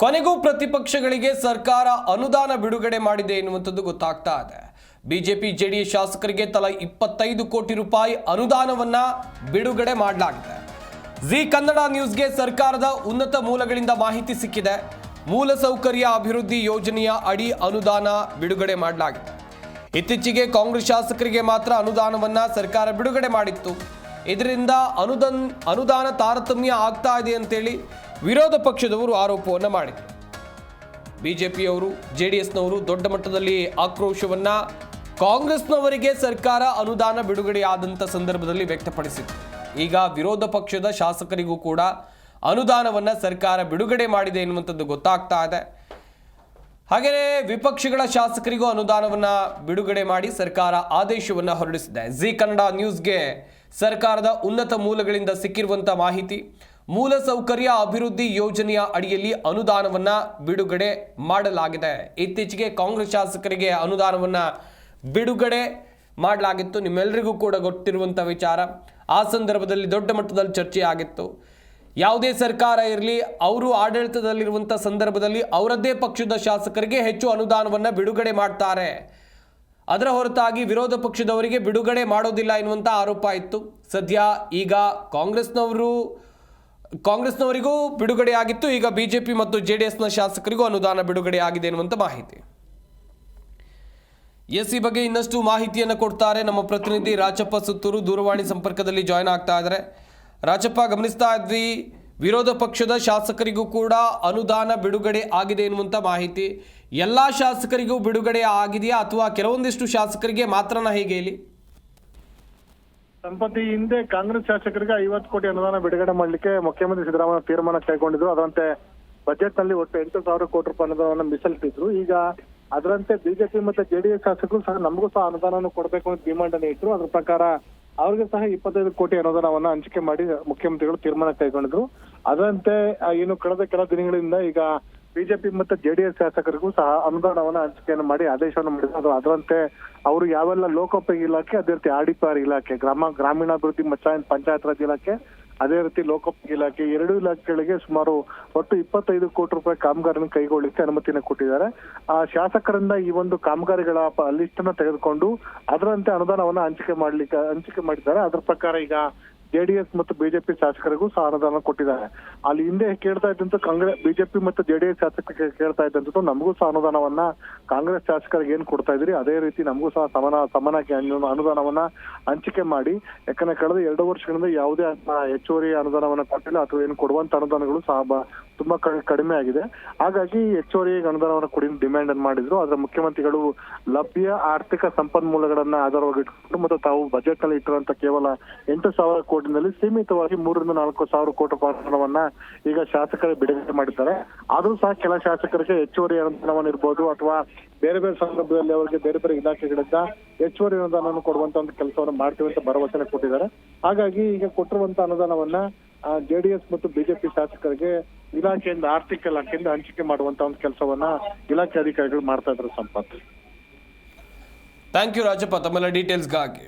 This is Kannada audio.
ಕೊನೆಗೂ ಪ್ರತಿಪಕ್ಷಗಳಿಗೆ ಸರ್ಕಾರ ಅನುದಾನ ಬಿಡುಗಡೆ ಮಾಡಿದೆ ಎನ್ನುವಂಥದ್ದು ಗೊತ್ತಾಗ್ತಾ ಇದೆ. ಬಿಜೆಪಿ ಜೆಡಿಎಸ್ ಶಾಸಕರಿಗೆ ತಲಾ 25 ಕೋಟಿ ರೂಪಾಯಿ ಅನುದಾನವನ್ನ ಬಿಡುಗಡೆ ಮಾಡಲಾಗಿದೆ. ಜಿ ಕನ್ನಡ ನ್ಯೂಸ್ಗೆ ಸರ್ಕಾರದ ಉನ್ನತ ಮೂಲಗಳಿಂದ ಮಾಹಿತಿ ಸಿಕ್ಕಿದೆ. ಮೂಲಸೌಕರ್ಯ ಅಭಿವೃದ್ಧಿ ಯೋಜನೆಯ ಅಡಿ ಅನುದಾನ ಬಿಡುಗಡೆ ಮಾಡಲಾಗಿದೆ. ಇತ್ತೀಚೆಗೆ ಕಾಂಗ್ರೆಸ್ ಶಾಸಕರಿಗೆ ಮಾತ್ರ ಅನುದಾನವನ್ನ ಸರ್ಕಾರ ಬಿಡುಗಡೆ ಮಾಡಿತ್ತು. ಇದರಿಂದ ಅನುದಾನ ತಾರತಮ್ಯ ಆಗ್ತಾ ಇದೆ ಅಂತೇಳಿ ವಿರೋಧ ಪಕ್ಷದವರು ಆರೋಪವನ್ನು ಮಾಡಿದರು. ಬಿಜೆಪಿಯವರು ಜೆಡಿಎಸ್ನವರು ದೊಡ್ಡ ಮಟ್ಟದಲ್ಲಿ ಆಕ್ರೋಶವನ್ನ ಕಾಂಗ್ರೆಸ್ನವರಿಗೆ ಸರ್ಕಾರ ಅನುದಾನ ಬಿಡುಗಡೆಯಾದಂಥ ಸಂದರ್ಭದಲ್ಲಿ ವ್ಯಕ್ತಪಡಿಸಿತು. ಈಗ ವಿರೋಧ ಪಕ್ಷದ ಶಾಸಕರಿಗೂ ಕೂಡ ಅನುದಾನವನ್ನ ಸರ್ಕಾರ ಬಿಡುಗಡೆ ಮಾಡಿದೆ ಎನ್ನುವಂಥದ್ದು ಗೊತ್ತಾಗ್ತಾ ಇದೆ. ಹಾಗೆಯೇ ವಿಪಕ್ಷಗಳ ಶಾಸಕರಿಗೂ ಅನುದಾನವನ್ನ ಬಿಡುಗಡೆ ಮಾಡಿ ಸರ್ಕಾರ ಆದೇಶವನ್ನು ಹೊರಡಿಸಿದೆ. ಜಿ ಕನ್ನಡ ನ್ಯೂಸ್ಗೆ ಸರ್ಕಾರದ ಉನ್ನತ ಮೂಲಗಳಿಂದ ಸಿಕ್ಕಿರುವಂಥ ಮಾಹಿತಿ, ಮೂಲಸೌಕರ್ಯ ಅಭಿವೃದ್ಧಿ ಯೋಜನೆಯ ಅಡಿಯಲ್ಲಿ ಅನುದಾನವನ್ನ ಬಿಡುಗಡೆ ಮಾಡಲಾಗಿದೆ. ಇತ್ತೀಚೆಗೆ ಕಾಂಗ್ರೆಸ್ ಶಾಸಕರಿಗೆ ಅನುದಾನವನ್ನ ಬಿಡುಗಡೆ ಮಾಡಲಾಗಿತ್ತು. ನಿಮ್ಮೆಲ್ಲರಿಗೂ ಕೂಡ ಗೊತ್ತಿರುವಂಥ ವಿಚಾರ. ಆ ಸಂದರ್ಭದಲ್ಲಿ ದೊಡ್ಡ ಮಟ್ಟದಲ್ಲಿ ಚರ್ಚೆ ಆಗಿತ್ತು. ಯಾವುದೇ ಸರ್ಕಾರ ಇರಲಿ, ಅವರು ಆಡಳಿತದಲ್ಲಿರುವಂಥ ಸಂದರ್ಭದಲ್ಲಿ ಅವರದ್ದೇ ಪಕ್ಷದ ಶಾಸಕರಿಗೆ ಹೆಚ್ಚು ಅನುದಾನವನ್ನು ಬಿಡುಗಡೆ ಮಾಡ್ತಾರೆ. ಅದರ ಹೊರತಾಗಿ ವಿರೋಧ ಪಕ್ಷದವರಿಗೆ ಬಿಡುಗಡೆ ಮಾಡೋದಿಲ್ಲ ಎನ್ನುವಂಥ ಆರೋಪ ಇತ್ತು. ಸದ್ಯ ಈಗ ಕಾಂಗ್ರೆಸ್ನವರಿಗೂ ಬಿಡುಗಡೆ ಆಗಿತ್ತು. ಈಗ ಬಿಜೆಪಿ ಮತ್ತು ಜೆಡಿಎಸ್ನ ಶಾಸಕರಿಗೂ ಅನುದಾನ ಬಿಡುಗಡೆ ಆಗಿದೆ ಎನ್ನುವಂಥ ಮಾಹಿತಿ. ಈ ಬಗ್ಗೆ ಇನ್ನಷ್ಟು ಮಾಹಿತಿಯನ್ನು ಕೊಡ್ತಾರೆ ನಮ್ಮ ಪ್ರತಿನಿಧಿ ರಾಜಪ್ಪ ಸುತ್ತೂರು. ದೂರವಾಣಿ ಸಂಪರ್ಕದಲ್ಲಿ ಜಾಯ್ನ್ ಆಗ್ತಾ ಇದ್ದಾರೆ. ರಾಜಪ್ಪ, ಗಮನಿಸ್ತಾ ಇದ್ವಿ, ವಿರೋಧ ಪಕ್ಷದ ಶಾಸಕರಿಗೂ ಕೂಡ ಅನುದಾನ ಬಿಡುಗಡೆ ಆಗಿದೆ ಎನ್ನುವಂಥ ಮಾಹಿತಿ. ಎಲ್ಲ ಶಾಸಕರಿಗೂ ಬಿಡುಗಡೆ ಆಗಿದೆಯಾ ಅಥವಾ ಕೆಲವೊಂದಿಷ್ಟು ಶಾಸಕರಿಗೆ ಮಾತ್ರನಾ, ಹೇಗೆ ಹೇಳಿ? ಸಂಪತ್ತಿ ಹಿಂದೆ ಕಾಂಗ್ರೆಸ್ ಶಾಸಕರಿಗೆ 50 ಕೋಟಿ ಅನುದಾನ ಬಿಡುಗಡೆ ಮಾಡಲಿಕ್ಕೆ ಮುಖ್ಯಮಂತ್ರಿ ಸಿದ್ದರಾಮಯ್ಯ ತೀರ್ಮಾನ ಕೈಗೊಂಡಿದ್ರು. ಅದರಂತೆ ಬಜೆಟ್ ನಲ್ಲಿ ಒಟ್ಟು 8,000 ಕೋಟಿ ರೂಪಾಯಿ ಅನುದಾನವನ್ನು ಮೀಸಲಿಟ್ಟಿದ್ರು. ಈಗ ಅದರಂತೆ ಬಿಜೆಪಿ ಮತ್ತೆ ಜೆಡಿಎಸ್ ಶಾಸಕರು ಸಹ ನಮಗೂ ಸಹ ಅನುದಾನವನ್ನು ಕೊಡಬೇಕು ಅಂತ ಡಿಮಾಂಡ್ ಅನ್ನು ಇಟ್ಟರು. ಅದ್ರ ಪ್ರಕಾರ ಅವ್ರಿಗೆ ಸಹ 25 ಕೋಟಿ ಅನುದಾನವನ್ನ ಹಂಚಿಕೆ ಮಾಡಿ ಮುಖ್ಯಮಂತ್ರಿಗಳು ತೀರ್ಮಾನ ಕೈಗೊಂಡಿದ್ರು. ಅದರಂತೆ ಏನು ಕಳೆದ ಕೆಲ ದಿನಗಳಿಂದ ಈಗ ಬಿಜೆಪಿ ಮತ್ತೆ ಜೆಡಿಎಸ್ ಶಾಸಕರಿಗೂ ಸಹ ಅನುದಾನವನ್ನ ಹಂಚಿಕೆಯನ್ನು ಮಾಡಿ ಆದೇಶವನ್ನು ಮಾಡಿದ್ರು. ಅದರಂತೆ ಅವರು ಯಾವೆಲ್ಲ ಲೋಕೋಪಯೋಗಿ ಇಲಾಖೆ, ಅದೇ ರೀತಿ ಆರ್ಡಿಪಿಆರ್ ಇಲಾಖೆ, ಗ್ರಾಮೀಣಾಭಿವೃದ್ಧಿ ಮತ್ತು ಪಂಚಾಯತ್ ರಾಜ್ ಇಲಾಖೆ, ಅದೇ ರೀತಿ ಲೋಕೋಪಯೋಗಿ ಇಲಾಖೆ, 2 ಇಲಾಖೆಗಳಿಗೆ ಸುಮಾರು ಒಟ್ಟು 25 ಕೋಟಿ ರೂಪಾಯಿ ಕಾಮಗಾರಿಯನ್ನು ಕೈಗೊಳ್ಳಲಿಕ್ಕೆ ಅನುಮತಿಯನ್ನು ಕೊಟ್ಟಿದ್ದಾರೆ. ಆ ಶಾಸಕರಿಂದ ಈ ಒಂದು ಕಾಮಗಾರಿಗಳ ಲಿಸ್ಟ್ ಅನ್ನ ತೆಗೆದುಕೊಂಡು ಅದರಂತೆ ಅನುದಾನವನ್ನ ಹಂಚಿಕೆ ಮಾಡಿದ್ದಾರೆ. ಅದರ ಪ್ರಕಾರ ಈಗ ಜೆಡಿಎಸ್ ಮತ್ತು ಬಿಜೆಪಿ ಶಾಸಕರಿಗೂ ಸಹ ಅನುದಾನ ಕೊಟ್ಟಿದ್ದಾರೆ. ಅಲ್ಲಿ ಹಿಂದೆ ಕೇಳ್ತಾ ಇದ್ದಂತ ಬಿಜೆಪಿ ಮತ್ತು ಜೆಡಿಎಸ್ ಶಾಸಕರಿಗೆ ಕೇಳ್ತಾ ಇದ್ದಂಥದ್ದು ನಮಗೂ ಸಹ ಅನುದಾನವನ್ನ ಕಾಂಗ್ರೆಸ್ ಶಾಸಕರಿಗೆ ಏನ್ ಕೊಡ್ತಾ ಇದ್ರಿ ಅದೇ ರೀತಿ ನಮಗೂ ಸಹ ಸಮನಾಗಿ ಅನುದಾನವನ್ನ ಹಂಚಿಕೆ ಮಾಡಿ. ಯಾಕಂದ್ರೆ ಕಳೆದ 2 ವರ್ಷಗಳಿಂದ ಯಾವುದೇ ಹೆಚ್ಚುವರಿ ಅನುದಾನವನ್ನ ಕೊಟ್ಟಿಲ್ಲ ಅಥವಾ ಏನು ಕೊಡುವಂತ ಅನುದಾನಗಳು ಸಹ ತುಂಬಾ ಕಡಿಮೆ ಆಗಿದೆ. ಹಾಗಾಗಿ ಹೆಚ್ಚುವರಿ ಅನುದಾನವನ್ನ ಕೊಡಿ ಡಿಮ್ಯಾಂಡ್ ಅನ್ನು ಮಾಡಿದ್ರು. ಅದರ ಮುಖ್ಯಮಂತ್ರಿಗಳು ಲಭ್ಯ ಆರ್ಥಿಕ ಸಂಪನ್ಮೂಲಗಳನ್ನ ಆಧಾರವಾಗಿಟ್ಟುಕೊಂಡು ಮತ್ತು ತಾವು ಬಜೆಟ್ ನಲ್ಲಿ ಇಟ್ಟಿರುವಂತ ಕೇವಲ 8,000 ಕೋಟಿನಲ್ಲಿ ಸೀಮಿತವಾಗಿ 3,000 ರಿಂದ 4,000 ಕೋಟಿ ರೂಪಾಯಿ ಅನುದಾನವನ್ನ ಈಗ ಶಾಸಕರಿಗೆ ಬಿಡುಗಡೆ ಮಾಡಿದ್ದಾರೆ. ಆದ್ರೂ ಸಹ ಕೆಲ ಶಾಸಕರಿಗೆ ಹೆಚ್ಚುವರಿ ಅನುದಾನವನ್ನು ಇರ್ಬೋದು ಅಥವಾ ಬೇರೆ ಬೇರೆ ಸಂದರ್ಭದಲ್ಲಿ ಅವರಿಗೆ ಬೇರೆ ಬೇರೆ ಇಲಾಖೆಗಳಿಂದ ಹೆಚ್ಚುವರಿ ಅನುದಾನವನ್ನು ಕೊಡುವಂತ ಒಂದು ಕೆಲಸವನ್ನು ಮಾಡ್ತೀವಿ ಅಂತ ಭರವಸೆ ಕೊಟ್ಟಿದ್ದಾರೆ. ಹಾಗಾಗಿ ಈಗ ಕೊಟ್ಟಿರುವಂತ ಅನುದಾನವನ್ನ ಜೆಡಿಎಸ್ ಮತ್ತು ಬಿಜೆಪಿ ಶಾಸಕರಿಗೆ ಇಲಾಖೆಯಿಂದ ಆರ್ಥಿಕ ಇಲಾಖೆಯಿಂದ ಹಂಚಿಕೆ ಮಾಡುವಂತ ಒಂದು ಕೆಲಸವನ್ನ ಇಲಾಖೆ ಅಧಿಕಾರಿಗಳು ಮಾಡ್ತಾ ಇದ್ದಾರೆ. ಸಂಪತ್, ಥ್ಯಾಂಕ್ ಯು ರಾಜಪ್ಪ ತಮ್ಮೆಲ್ಲ ಡೀಟೇಲ್ಸ್ಗಾಗಿ.